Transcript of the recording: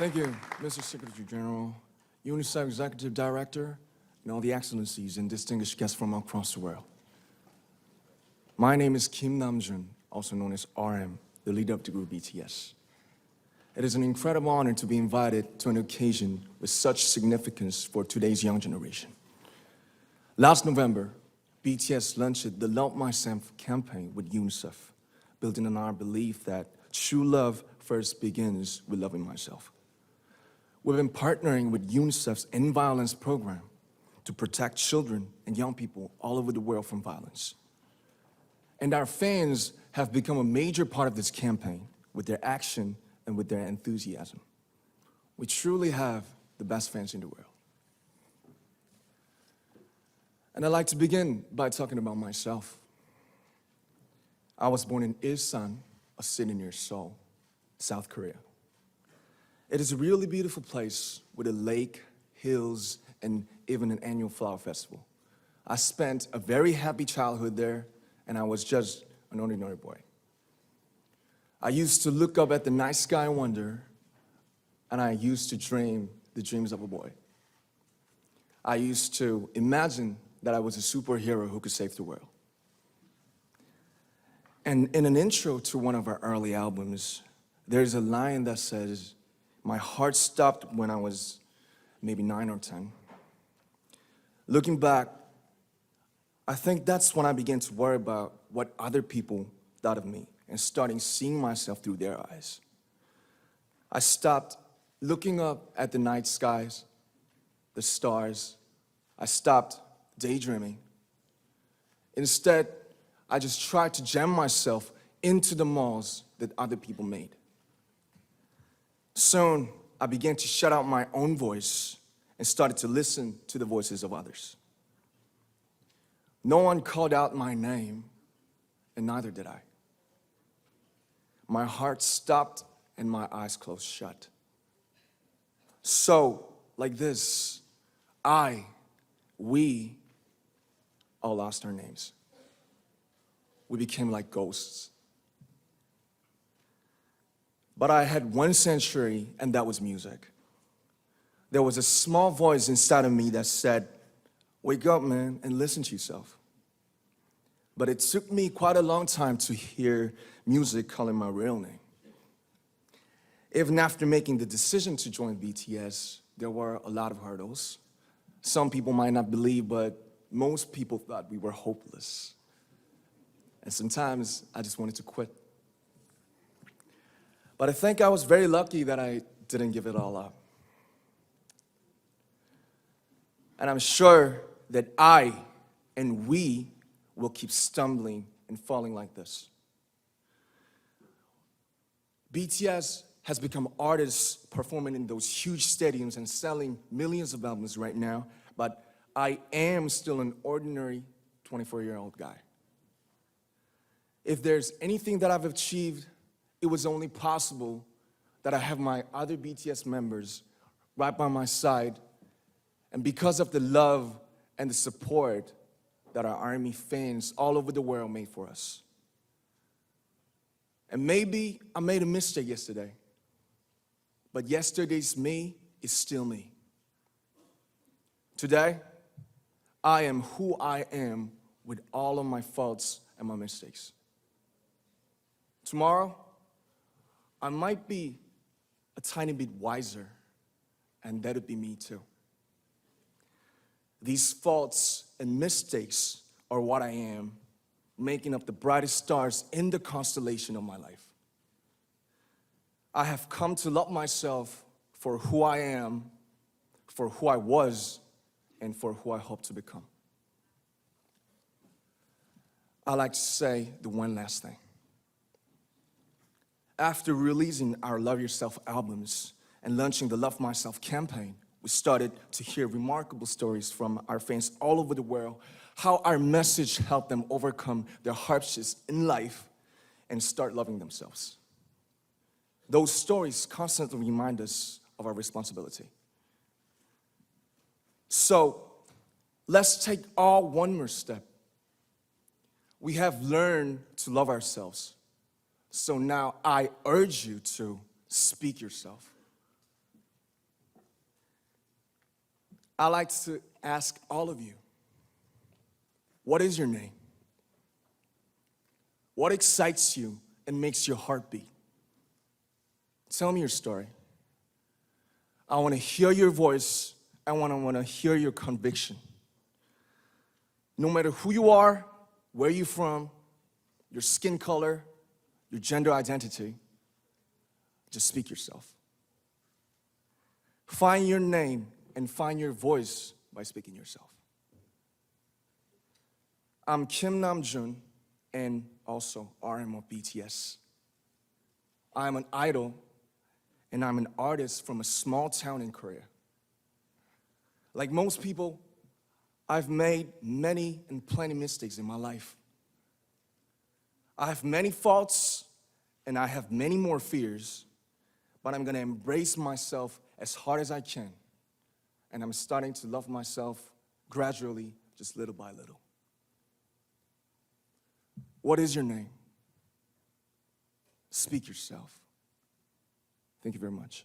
Thank you, Mr. Secretary General, UNICEF Executive Director, and all the excellencies and distinguished guests from across the world. My name is Kim Namjoon, also known as RM, the leader of the group BTS. It is an incredible honor to be invited to an occasion with such significance for today's young generation. Last November, BTS launched the Love Myself campaign with UNICEF, building on our belief that true love first begins with loving myself. We've been partnering with UNICEF's End Violence program to protect children and young people all over the world from violence. And our fans have become a major part of this campaign with their action and with their enthusiasm. We truly have the best fans in the world. And I'd like to begin by talking about myself. I was born in Ilsan, a city near Seoul, South Korea. It is a really beautiful place with a lake, hills, and even an annual flower festival. I spent a very happy childhood there, and I was just an ordinary boy. I used to look up at the night sky and wonder, and I used to dream the dreams of a boy. I used to imagine that I was a superhero who could save the world. And in an intro to one of our early albums, there's a line that says, "My heart stopped when I was maybe 9 or 10. Looking back, I think that's when I began to worry about what other people thought of me and starting seeing myself through their eyes. I stopped looking up at the night skies, the stars. I stopped daydreaming. Instead, I just tried to jam myself into the malls that other people made. Soon, I began to shut out my own voice and started to listen to the voices of others. No one called out my name, and neither did I. My heart stopped and my eyes closed shut. So, like this, we all lost our names. We became like ghosts. But I had one sanctuary, and that was music. There was a small voice inside of me that said, "Wake up, man, and listen to yourself." But it took me quite a long time to hear music calling my real name. Even after making the decision to join BTS, there were a lot of hurdles. Some people might not believe, but most people thought we were hopeless. And sometimes I just wanted to quit. But I think I was very lucky that I didn't give it all up. And I'm sure that I and we will keep stumbling and falling like this. BTS has become artists performing in those huge stadiums and selling millions of albums right now, but I am still an ordinary 24-year-old guy. If there's anything that I've achieved, it was only possible that I have my other BTS members right by my side, and because of the love and the support that our ARMY fans all over the world made for us. And maybe I made a mistake yesterday, but yesterday's me is still me. Today, I am who I am with all of my faults and my mistakes. Tomorrow, I might be a tiny bit wiser, and that'd be me too. These faults and mistakes are what I am, making up the brightest stars in the constellation of my life. I have come to love myself for who I am, for who I was, and for who I hope to become. I'd like to say the one last thing. After releasing our Love Yourself albums and launching the Love Myself campaign, we started to hear remarkable stories from our fans all over the world, how our message helped them overcome their hardships in life and start loving themselves. Those stories constantly remind us of our responsibility. So, let's take all one more step. We have learned to love ourselves. So now I urge you to speak yourself. I'd like to ask all of you, what is your name? What excites you and makes your heart beat? Tell me your story. I want to hear your voice. I want to hear your conviction. No matter who you are, where you're from, your skin color, your gender identity, just speak yourself. Find your name and find your voice by speaking yourself. I'm Kim Namjoon and also RM of BTS. I'm an idol and I'm an artist from a small town in Korea. Like most people, I've made many and plenty mistakes in my life. I have many faults and I have many more fears, but I'm gonna embrace myself as hard as I can. And I'm starting to love myself gradually, just little by little. What is your name? Speak yourself. Thank you very much.